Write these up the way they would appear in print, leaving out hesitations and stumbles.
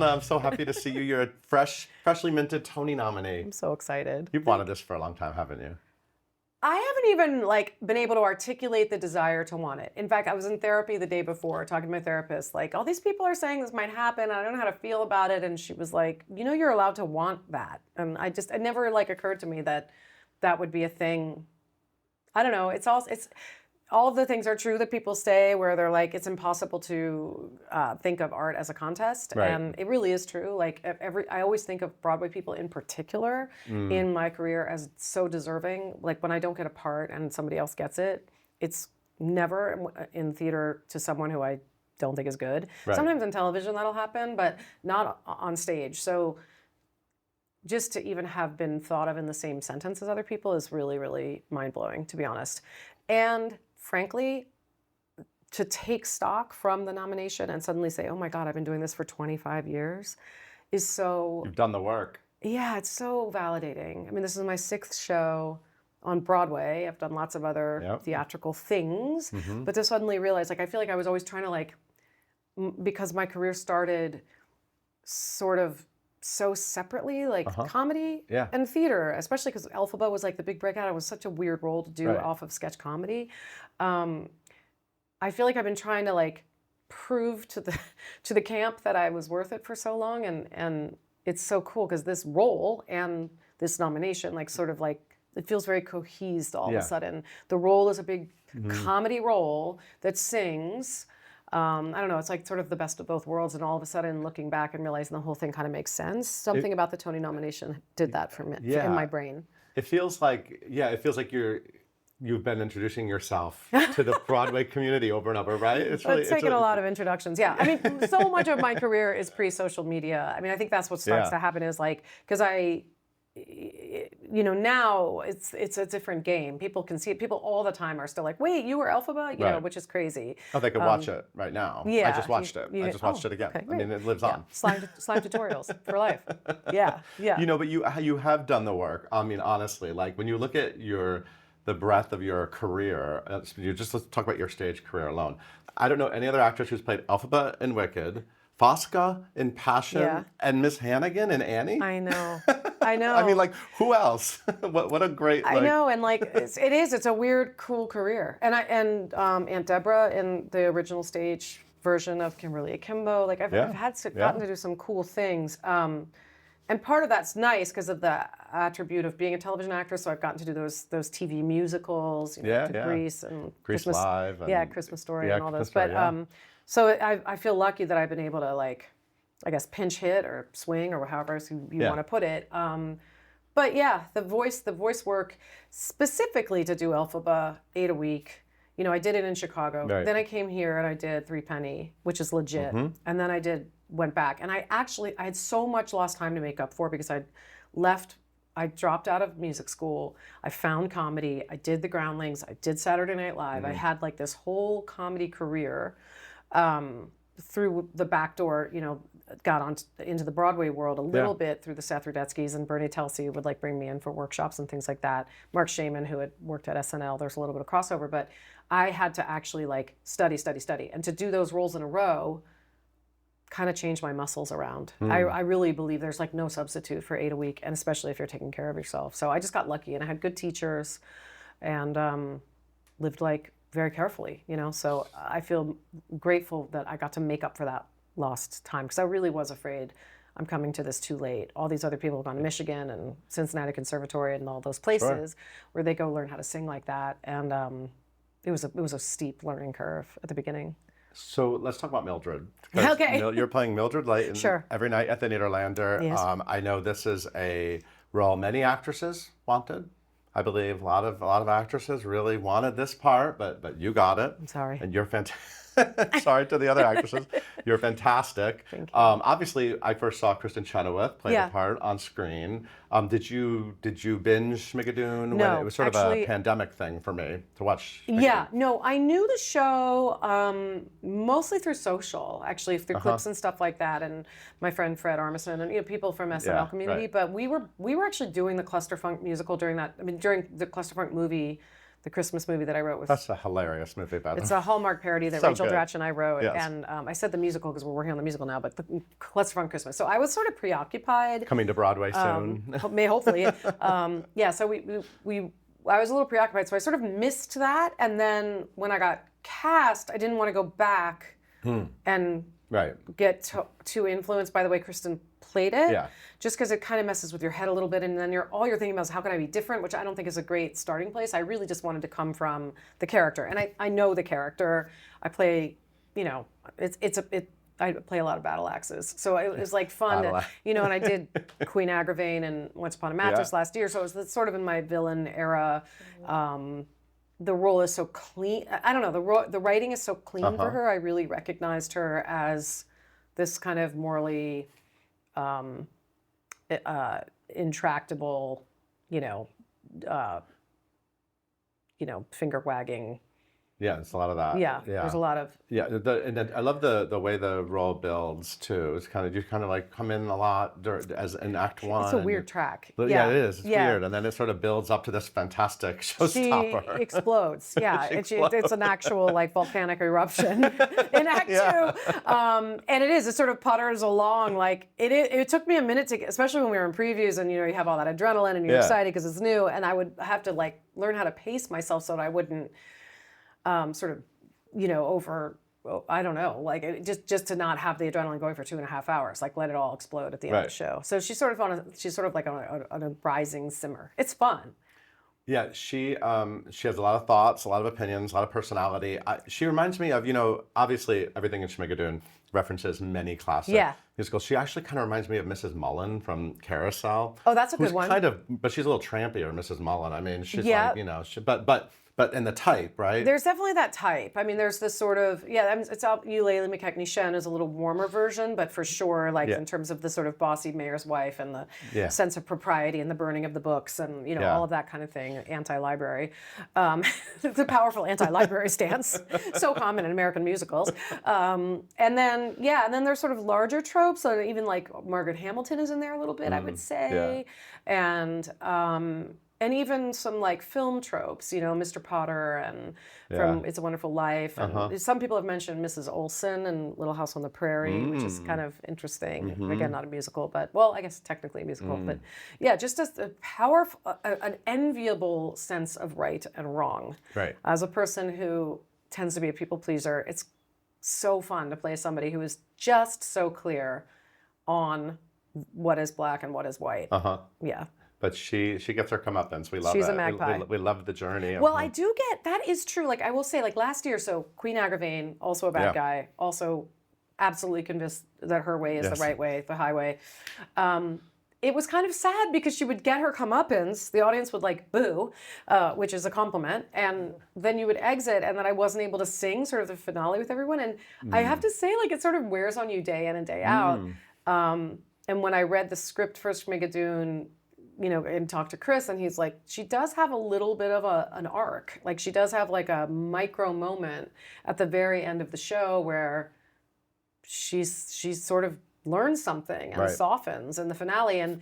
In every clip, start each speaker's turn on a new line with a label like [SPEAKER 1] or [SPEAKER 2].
[SPEAKER 1] Ana, I'm so happy to see you. You're a freshly minted Tony nominee.
[SPEAKER 2] I'm so excited.
[SPEAKER 1] You've wanted this for a long time, haven't you?
[SPEAKER 2] I haven't even been able to articulate the desire to want it. In fact, I was in therapy the day before talking to my therapist, all these people are saying this might happen. And I don't know how to feel about it. And she was like, you're allowed to want that. And it never occurred to me that that would be a thing. I don't know. It's all of the things are true that people say where they're like, it's impossible to think of art as a contest.
[SPEAKER 1] Right.
[SPEAKER 2] And it really is true. I always think of Broadway people in particular in my career as so deserving. When I don't get a part and somebody else gets it, it's never in theater to someone who I don't think is good.
[SPEAKER 1] Right.
[SPEAKER 2] Sometimes in television that'll happen, but not on stage. So just to even have been thought of in the same sentence as other people is really, really mind-blowing, to be honest. And frankly, to take stock from the nomination and suddenly say, oh my God, I've been doing this for 25 years is so...
[SPEAKER 1] You've done the work.
[SPEAKER 2] Yeah, it's so validating. I mean, this is my 6th show on Broadway. I've done lots of other theatrical things, but to suddenly realize, I feel like I was always trying to because my career started sort of so separately, comedy and theater, especially because Elphaba was the big breakout. It was such a weird role to do off of sketch comedy. I feel like I've been trying to prove to the camp that I was worth it for so long, and it's so cool because this role and this nomination it feels very cohesed all of a sudden. The role is a big comedy role that sings. I don't know, it's sort of the best of both worlds, and all of a sudden looking back and realizing the whole thing kind of makes sense. Something about the Tony nomination did that for me in my brain.
[SPEAKER 1] It feels like you've been introducing yourself to the Broadway community over and over, right?
[SPEAKER 2] It's taken a lot of introductions. Yeah, I mean, so much of my career is pre-social media. I mean, I think that's what starts to happen is because now it's a different game. People can see it. People all the time are still like, wait, you were Elphaba? You know, which is crazy.
[SPEAKER 1] Oh, they could watch it right now.
[SPEAKER 2] Yeah.
[SPEAKER 1] I just watched it. I just watched it again.
[SPEAKER 2] Okay,
[SPEAKER 1] I mean, it lives on.
[SPEAKER 2] Slime tutorials for life. Yeah, yeah.
[SPEAKER 1] But you have done the work. I mean, honestly, when you look at the breadth of your career, let's talk about your stage career alone. I don't know any other actress who's played Elphaba in Wicked, Fosca in Passion, and Miss Hannigan in Annie.
[SPEAKER 2] I know. I know.
[SPEAKER 1] I mean, who else? what a great.
[SPEAKER 2] I know, and it's a weird, cool career. And Aunt Deborah in the original stage version of Kimberly Akimbo. I've gotten to do some cool things. And part of that's nice because of the attribute of being a television actress. So I've gotten to do those TV musicals, Grease and
[SPEAKER 1] Grease
[SPEAKER 2] Christmas
[SPEAKER 1] Live, and
[SPEAKER 2] Christmas Story, and all those. So I feel lucky that I've been able to I guess pinch hit or swing or however you want to put it. But yeah, the voice work specifically to do Elphaba 8 a week. I did it in Chicago.
[SPEAKER 1] Right.
[SPEAKER 2] Then I came here and I did 3 Penny, which is legit. And then I went back. And I had so much lost time to make up for because I dropped out of music school. I found comedy. I did The Groundlings. I did Saturday Night Live. I had this whole comedy career through the back door, got into the Broadway world a little bit through the Seth Rudetsky's, and Bernie Telsey would bring me in for workshops and things like that. Mark Shaman, who had worked at SNL, there's a little bit of crossover, but I had to actually study. And to do those roles in a row kind of changed my muscles around. I really believe there's no substitute for 8 a week, and especially if you're taking care of yourself. So I just got lucky, and I had good teachers and lived very carefully, so I feel grateful that I got to make up for that lost time, because I really was afraid I'm coming to this too late. All these other people have gone to Michigan and Cincinnati Conservatory and all those places where they go learn how to sing like that, and it was a steep learning curve at the beginning.
[SPEAKER 1] So let's talk about Mildred.
[SPEAKER 2] Okay.
[SPEAKER 1] You're playing Mildred Layton
[SPEAKER 2] Sure.
[SPEAKER 1] every night at the Nederlander.
[SPEAKER 2] Yes.
[SPEAKER 1] I know this is a role many actresses wanted. I believe a lot of actresses really wanted this part, but you got it.
[SPEAKER 2] I'm sorry.
[SPEAKER 1] And you're fantastic. Sorry to the other actresses. You're fantastic.
[SPEAKER 2] Thank you.
[SPEAKER 1] Obviously, I first saw Kristen Chenoweth play the part on screen. Did you binge Schmigadoon?
[SPEAKER 2] No,
[SPEAKER 1] It was sort of a pandemic thing for me to watch. Schmigadoon.
[SPEAKER 2] Yeah, no, I knew the show mostly through social, actually through clips and stuff like that, and my friend Fred Armisen and people from SNL community.
[SPEAKER 1] Right.
[SPEAKER 2] But we were actually doing the Clusterfunk musical during the Clusterfunk movie the Christmas movie that I wrote with.
[SPEAKER 1] That's a hilarious movie, by the way.
[SPEAKER 2] It's a Hallmark parody that
[SPEAKER 1] So
[SPEAKER 2] Rachel
[SPEAKER 1] good.
[SPEAKER 2] Dratch and I wrote,
[SPEAKER 1] Yes.
[SPEAKER 2] and I said the musical because we're working on the musical now, but the Cluster Fun Christmas. So I was sort of preoccupied.
[SPEAKER 1] Coming to Broadway soon.
[SPEAKER 2] Hopefully. Yeah, so I was a little preoccupied, so I sort of missed that. And then when I got cast, I didn't want to go back and
[SPEAKER 1] Right.
[SPEAKER 2] get too influenced by the way Kristen played it.
[SPEAKER 1] Yeah.
[SPEAKER 2] Just because it kind of messes with your head a little bit, and then all you're thinking about is how can I be different, which I don't think is a great starting place. I really just wanted to come from the character, and I know the character. I play, I play a lot of battle axes, so it was like fun to, and I did Queen Agravain and Once Upon a Mattress last year, so it was sort of in my villain era. The role is so clean. I don't know, the writing is so clean for her. I really recognized her as this kind of morally intractable, finger wagging.
[SPEAKER 1] Yeah, it's a lot of that.
[SPEAKER 2] Yeah, there's a lot of.
[SPEAKER 1] Yeah, and then I love the way the role builds too. It's kind of you kind of like come in a lot as in Act 1.
[SPEAKER 2] It's a weird track.
[SPEAKER 1] Yeah, it is. It's weird, and then it sort of builds up to this fantastic showstopper.
[SPEAKER 2] She explodes. Yeah, it's an actual like volcanic eruption in Act 2, and it is. It sort of putters along. Like it took me a minute to, especially when we were in previews, and you have all that adrenaline, and you're excited because it's new, and I would have to like learn how to pace myself so that I wouldn't. Sort of, I don't know, like just to not have the adrenaline going for 2.5 hours, like let it all explode at the end of the show. So she's sort of like on a rising simmer. It's fun.
[SPEAKER 1] Yeah, she has a lot of thoughts, a lot of opinions, a lot of personality. She reminds me of, obviously everything in Schmigadoon references many classic musicals. She actually kind of reminds me of Mrs. Mullen from Carousel.
[SPEAKER 2] Oh, that's a good one.
[SPEAKER 1] But she's a little trampier, Mrs. Mullen. I mean, she's like, but in the type, right?
[SPEAKER 2] There's definitely that type. I mean, there's this sort of, it's Eulalie McKechnie Shen is a little warmer version, but for sure, like in terms of the sort of bossy mayor's wife and the sense of propriety and the burning of the books and, all of that kind of thing, anti-library. The powerful anti-library stance, so common in American musicals. And then there's sort of larger tropes, so even like Margaret Hamilton is in there a little bit, I would say. And even some like film tropes, Mr. Potter and from It's a Wonderful Life. And some people have mentioned Mrs. Olsen and Little House on the Prairie, which is kind of interesting. Again, not a musical, but I guess technically a musical. But yeah, just as a powerful, an enviable sense of right and wrong.
[SPEAKER 1] Right.
[SPEAKER 2] As a person who tends to be a people pleaser, it's so fun to play somebody who is just so clear on what is black and what is white. Yeah.
[SPEAKER 1] But she gets her comeuppance. We love it.
[SPEAKER 2] She's a magpie.
[SPEAKER 1] We love the journey.
[SPEAKER 2] Well, I do get, that is true. Like I will say, like last year, so Queen Agravain, also a bad guy, also absolutely convinced that her way is the right way, the highway. It was kind of sad because she would get her comeuppance, the audience would like boo, which is a compliment, and then you would exit, and then I wasn't able to sing sort of the finale with everyone. And I have to say, like it sort of wears on you day in and day out. And when I read the script for Schmigadoon, and talk to Chris, and he's like, she does have a little bit of an arc. Like she does have like a micro moment at the very end of the show where she's sort of learns something and softens in the finale, and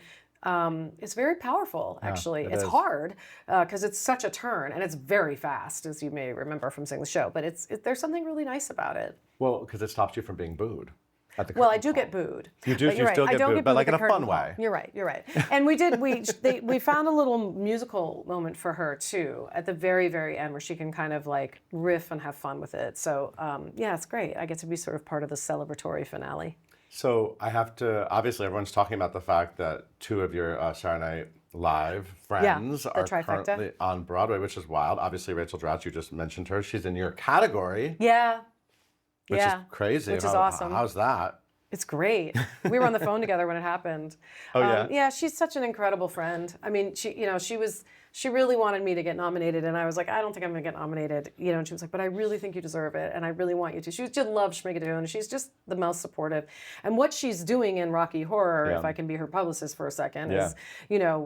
[SPEAKER 2] it's very powerful. Actually, it's hard because it's such a turn and it's very fast, as you may remember from seeing the show. But there's something really nice about it.
[SPEAKER 1] Well, because it stops you from being booed.
[SPEAKER 2] Well, I do get booed.
[SPEAKER 1] You still get booed, but like in a fun way.
[SPEAKER 2] You're right. And we found a little musical moment for her too at the very, very end where she can kind of like riff and have fun with it. So it's great. I get to be sort of part of the celebratory finale.
[SPEAKER 1] So I have to, obviously everyone's talking about the fact that 2 of your Saturday Night Live friends are currently on Broadway, which is wild. Obviously Rachel Dratch, you just mentioned her. She's in your category.
[SPEAKER 2] Yeah.
[SPEAKER 1] Which is crazy.
[SPEAKER 2] Which is awesome.
[SPEAKER 1] How's that?
[SPEAKER 2] It's great. We were on the phone together when it happened.
[SPEAKER 1] Oh, yeah?
[SPEAKER 2] Yeah, she's such an incredible friend. I mean, she really wanted me to get nominated, and I was like, I don't think I'm going to get nominated. And she was like, but I really think you deserve it, and I really want you to. She just loves Schmigadoon. She's just the most supportive. And what she's doing in Rocky Horror, if I can be her publicist for a second, is,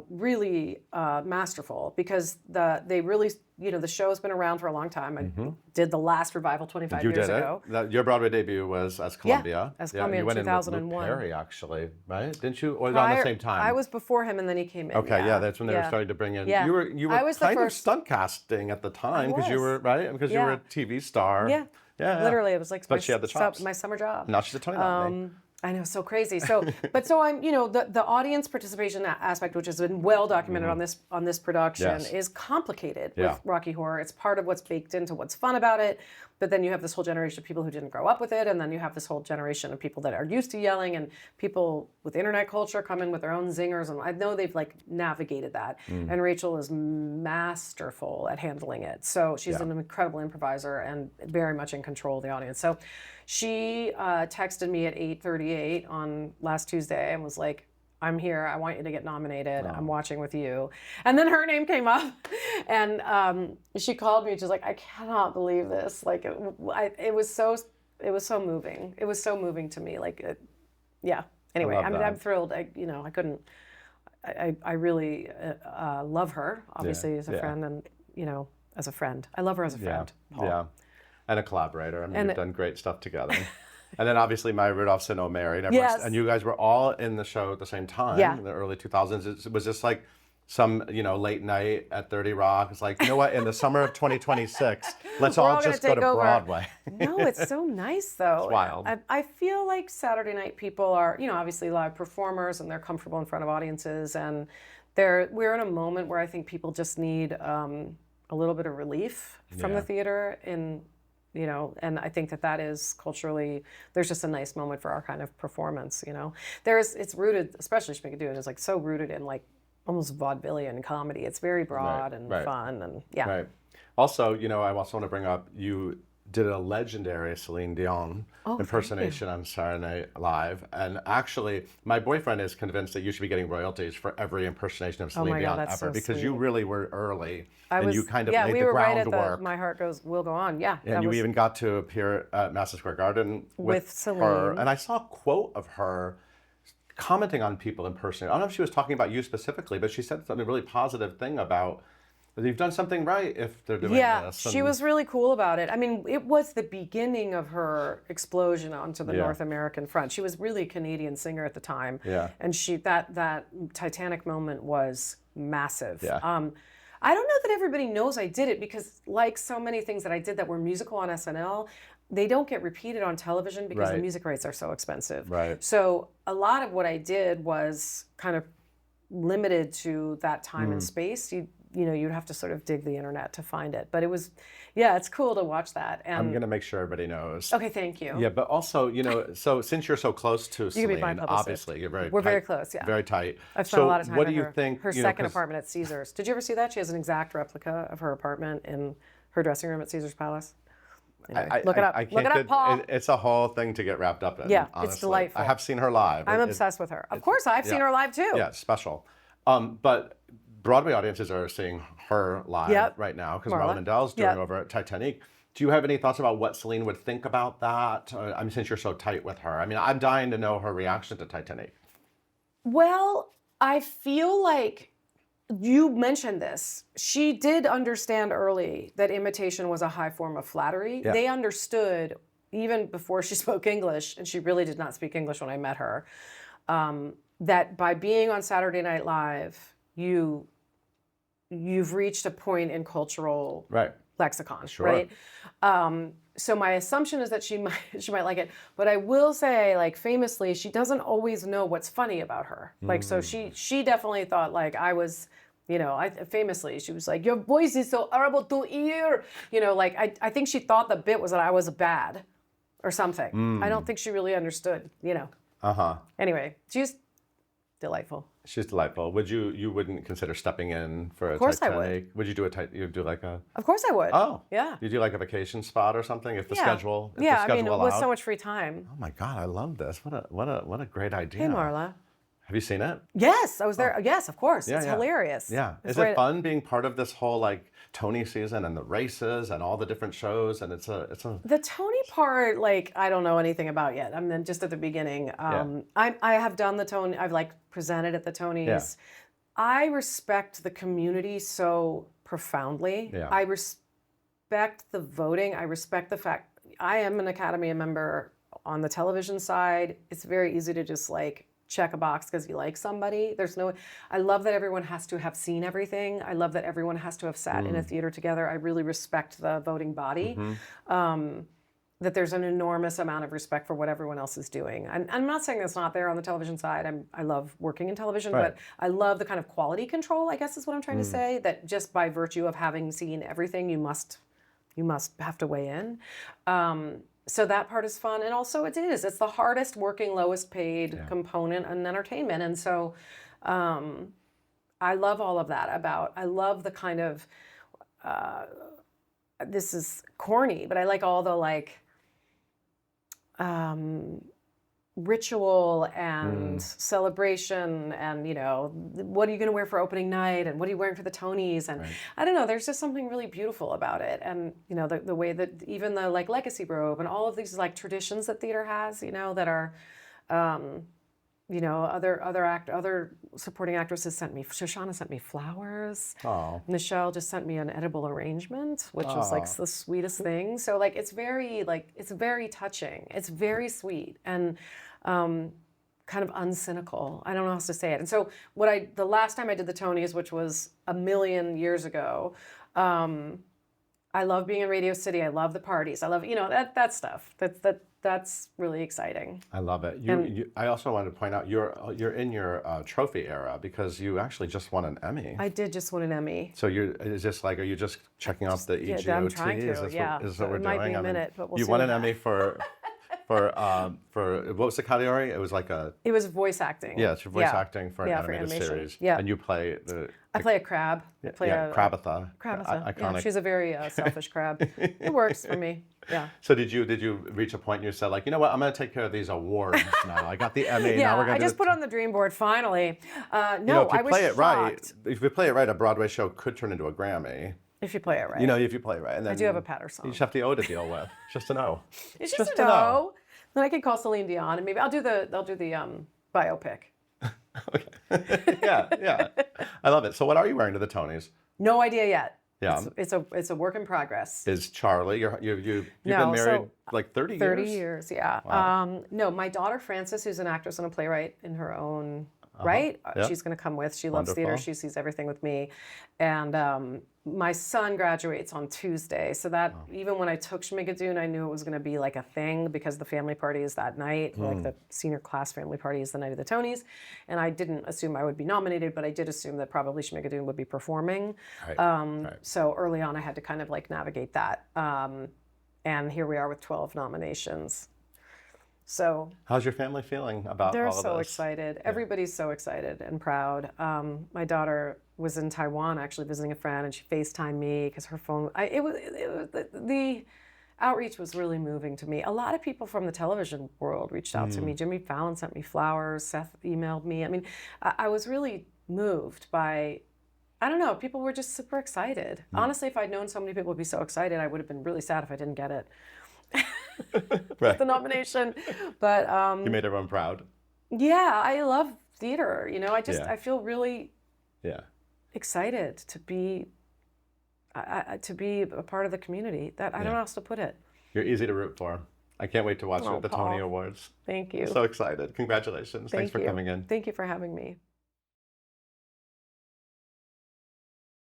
[SPEAKER 2] really masterful, because they really... the show's been around for a long time. I did the last revival 25 years ago.
[SPEAKER 1] Your Broadway debut was as Columbia.
[SPEAKER 2] Yeah, as Columbia in 2001.
[SPEAKER 1] You went in with Luke Perry, actually, right? Didn't you? Or around the same time?
[SPEAKER 2] I was before him, and then he came in.
[SPEAKER 1] Okay, that's when they were starting to bring in. You were were
[SPEAKER 2] I was the
[SPEAKER 1] kind of
[SPEAKER 2] first-
[SPEAKER 1] stunt casting at the time because you
[SPEAKER 2] was.
[SPEAKER 1] were right because you were a TV star.
[SPEAKER 2] Yeah.
[SPEAKER 1] Yeah.
[SPEAKER 2] Literally, it was like
[SPEAKER 1] But she had the chops.
[SPEAKER 2] my summer job.
[SPEAKER 1] Now she's a Tony nominee.
[SPEAKER 2] I know, so crazy. So, so I'm, the audience participation aspect, which has been well documented on this production,
[SPEAKER 1] Yes.
[SPEAKER 2] is complicated
[SPEAKER 1] Yeah.
[SPEAKER 2] with Rocky Horror. It's part of what's baked into what's fun about it, but then you have this whole generation of people who didn't grow up with it, and then you have this whole generation of people that are used to yelling, and people with internet culture come in with their own zingers, and I know they've like navigated that. And Rachel is masterful at handling it. So she's an incredible improviser and very much in control of the audience. So she texted me at 8:38 on last Tuesday and was like, I'm here. I want you to get nominated. I'm watching with you. And then her name came up, and she called me. She's like, I cannot believe this. Like, it was so moving. It was so moving to me. Like, yeah. Anyway, I mean, I'm thrilled. I couldn't. I really love her, obviously, as a friend, and as a friend. I love her as a friend. Paul.
[SPEAKER 1] Yeah. And a collaborator. I mean, you've done great stuff together. And then obviously Maya Rudolph's and Oh Mary. And you guys were all in the show at the same time in the early 2000s. It was just like some, late night at 30 Rock. It's like, you know what? In the summer of 2026, let's all just go to Broadway.
[SPEAKER 2] No, it's so nice though.
[SPEAKER 1] It's wild.
[SPEAKER 2] I feel like Saturday night people are, obviously live performers and they're comfortable in front of audiences. And we're in a moment where I think people just need a little bit of relief from the theater and I think that is culturally, there's just a nice moment for our kind of performance, it's rooted, especially Schmigadoon is like so rooted in like almost vaudevillian comedy. It's very broad and fun and
[SPEAKER 1] Right. Also, I also want to bring up, you did a legendary Celine Dion impersonation on Saturday Night Live. And actually, my boyfriend is convinced that you should be getting royalties for every impersonation of Celine Dion ever,
[SPEAKER 2] so
[SPEAKER 1] because
[SPEAKER 2] sweet.
[SPEAKER 1] you really were early and you kind of made
[SPEAKER 2] we
[SPEAKER 1] the
[SPEAKER 2] were
[SPEAKER 1] groundwork.
[SPEAKER 2] right at My Heart Will Go On. Yeah.
[SPEAKER 1] And you even got to appear at Madison Square Garden with
[SPEAKER 2] Celine.
[SPEAKER 1] her. And I saw a quote of her commenting on people impersonating. I don't know if she was talking about you specifically, but she said something really positive thing about you've done something right if they're doing this.
[SPEAKER 2] Yeah, she was really cool about it. I mean, it was the beginning of her explosion onto the North American front. She was really a Canadian singer at the time.
[SPEAKER 1] Yeah.
[SPEAKER 2] And that Titanic moment was massive.
[SPEAKER 1] Yeah.
[SPEAKER 2] I don't know that everybody knows I did it because like so many things that I did that were musical on SNL, they don't get repeated on television because the music rights are so expensive.
[SPEAKER 1] Right.
[SPEAKER 2] So a lot of what I did was kind of limited to that time and space. You'd have to sort of dig the internet to find it. But it was, it's cool to watch that. And
[SPEAKER 1] I'm going to make sure everybody knows.
[SPEAKER 2] Okay, thank you.
[SPEAKER 1] Yeah, but also, so since you're so close to
[SPEAKER 2] You can be my
[SPEAKER 1] Celine,
[SPEAKER 2] publicist.
[SPEAKER 1] obviously, you're
[SPEAKER 2] We're very close, yeah.
[SPEAKER 1] Very tight.
[SPEAKER 2] I've spent a lot of time
[SPEAKER 1] what
[SPEAKER 2] with
[SPEAKER 1] do you
[SPEAKER 2] her.
[SPEAKER 1] think?
[SPEAKER 2] Her second apartment at Caesars. Did you ever see that? She has an exact replica of her apartment in her dressing room at Caesars Palace. Anyway, look it up. Look it up, Paul.
[SPEAKER 1] It's a whole thing to get wrapped up in.
[SPEAKER 2] Yeah,
[SPEAKER 1] honestly.
[SPEAKER 2] it's delightful.
[SPEAKER 1] I have seen her live.
[SPEAKER 2] I'm obsessed with her. Of course, I've seen her live too.
[SPEAKER 1] Yeah, it's special. But Broadway audiences are seeing her live right now because Marla Mandell's doing over at Titanic. Do you have any thoughts about what Celine would think about that? I mean, since you're so tight with her. I mean, I'm dying to know her reaction to Titanic.
[SPEAKER 2] Well, I feel like you mentioned this. She did understand early that imitation was a high form of flattery.
[SPEAKER 1] Yeah.
[SPEAKER 2] They understood even before she spoke English, and she really did not speak English when I met her, that by being on Saturday Night Live, you've reached a point in cultural lexicon, right? So my assumption is that she might like it, but I will say, like famously, she doesn't always know what's funny about her. Like so, she definitely thought like I was, famously she was like, your voice is so horrible to hear, like I think she thought the bit was that I was bad, or something. I don't think she really understood, Anyway, she's delightful.
[SPEAKER 1] She's delightful. You wouldn't consider stepping in for a Titanic?
[SPEAKER 2] Of course I would.
[SPEAKER 1] Would you do you'd do like a...
[SPEAKER 2] Of course I would.
[SPEAKER 1] Oh.
[SPEAKER 2] Yeah.
[SPEAKER 1] You do like a vacation spot or something if the schedule
[SPEAKER 2] allowed? With so much free time.
[SPEAKER 1] Oh my God, I love this. What a great idea.
[SPEAKER 2] Hey, Marla.
[SPEAKER 1] Have you seen it?
[SPEAKER 2] Yes, I was there. Yes, of course. It's hilarious.
[SPEAKER 1] Yeah. Is it fun being part of this whole like Tony season and the races and all the different shows? And it's a
[SPEAKER 2] The Tony part, like I don't know anything about yet. I'm then just at the beginning. I have done the Tony. I've like presented at the Tonys.
[SPEAKER 1] Yeah.
[SPEAKER 2] I respect the community so profoundly.
[SPEAKER 1] Yeah.
[SPEAKER 2] I respect the voting. I respect the fact I am an Academy member on the television side. It's very easy to just like check a box because you like somebody. I love that everyone has to have seen everything. I love that everyone has to have sat in a theater together. I really respect the voting body. That there's an enormous amount of respect for what everyone else is doing. I'm not saying that's not there on the television side. I love working in television, but I love the kind of quality control, I guess is what I'm trying to say, that just by virtue of having seen everything, you must have to weigh in. So that part is fun. And also it's the hardest working, lowest paid component in entertainment. And so I love all of that I love the kind of, this is corny, but I like all the ritual and celebration and, what are you going to wear for opening night and what are you wearing for the Tonys? And I don't know, there's just something really beautiful about it. And, the way that even the legacy robe and all of these traditions that theater has, that are, other supporting actresses sent me, Shoshana sent me flowers.
[SPEAKER 1] Oh.
[SPEAKER 2] Michelle just sent me an edible arrangement, which was the sweetest thing. So it's very touching. It's very sweet and kind of uncynical. I don't know how else to say it. And so the last time I did the Tonys, which was a million years ago, I love being in Radio City. I love the parties. I love, that stuff. That's really exciting.
[SPEAKER 1] I love it. I also wanted to point out you're in your trophy era because you actually just won an Emmy.
[SPEAKER 2] I did just win an Emmy.
[SPEAKER 1] So are you just checking off the EGOT?
[SPEAKER 2] Yeah, I'm trying to.
[SPEAKER 1] Is this what we're doing?
[SPEAKER 2] It might be a minute, but we'll see.
[SPEAKER 1] You won an Emmy for what was the category? It was
[SPEAKER 2] It was voice acting.
[SPEAKER 1] Yeah, it's your voice acting for an animated series.
[SPEAKER 2] Yeah.
[SPEAKER 1] And you play
[SPEAKER 2] I play a crab.
[SPEAKER 1] Crabitha.
[SPEAKER 2] Crabitha.
[SPEAKER 1] Iconic.
[SPEAKER 2] Yeah, she's a very selfish crab. It works for me. Yeah.
[SPEAKER 1] So did you reach a point and you said you know what, I'm going to take care of these awards now. I got the Emmy.
[SPEAKER 2] Yeah,
[SPEAKER 1] now we're going to
[SPEAKER 2] I just put on the dream board finally.
[SPEAKER 1] No, if you
[SPEAKER 2] I was
[SPEAKER 1] play it right,
[SPEAKER 2] shocked.
[SPEAKER 1] if you play it right, a Broadway show could turn into a Grammy.
[SPEAKER 2] If you play it right.
[SPEAKER 1] If you play it right. And then
[SPEAKER 2] I do have a patter song.
[SPEAKER 1] You just have the O to deal with. Just to know.
[SPEAKER 2] It's just to know. Then I could call Celine Dion and maybe I'll do the biopic.
[SPEAKER 1] Okay. Yeah. I love it. So what are you wearing to the Tonys?
[SPEAKER 2] No idea yet.
[SPEAKER 1] Yeah.
[SPEAKER 2] It's a work in progress.
[SPEAKER 1] Is Charlie, you've been married 30 years?
[SPEAKER 2] 30 years, yeah.
[SPEAKER 1] Wow.
[SPEAKER 2] No, my daughter Frances, who's an actress and a playwright in her own right, she's going to come with. She loves theater. She sees everything with me. And my son graduates on Tuesday. So that even when I took Schmigadoon, I knew it was going to be a thing because the family party is that night. The senior class family party is the night of the Tonys. And I didn't assume I would be nominated, but I did assume that probably Schmigadoon would be performing. Right. So early on, I had to kind of navigate that. And here we are with 12 nominations. So
[SPEAKER 1] how's your family feeling about all of this?
[SPEAKER 2] They're so excited. Yeah. Everybody's so excited and proud. My daughter was in Taiwan actually visiting a friend, and she FaceTimed me because her phone. The outreach was really moving to me. A lot of people from the television world reached out to me. Jimmy Fallon sent me flowers. Seth emailed me. I mean, I was really moved by. I don't know. People were just super excited. Honestly, if I'd known so many people would be so excited, I would have been really sad if I didn't get it.
[SPEAKER 1] Right.
[SPEAKER 2] The nomination, but
[SPEAKER 1] you made everyone proud.
[SPEAKER 2] Yeah, I love theater. I feel really excited to be a part of the community. That I don't know how else to put it.
[SPEAKER 1] You're easy to root for. I can't wait to watch the
[SPEAKER 2] Paul.
[SPEAKER 1] Tony Awards.
[SPEAKER 2] Thank you.
[SPEAKER 1] So excited. Congratulations. Thanks for coming in.
[SPEAKER 2] Thank you for having me.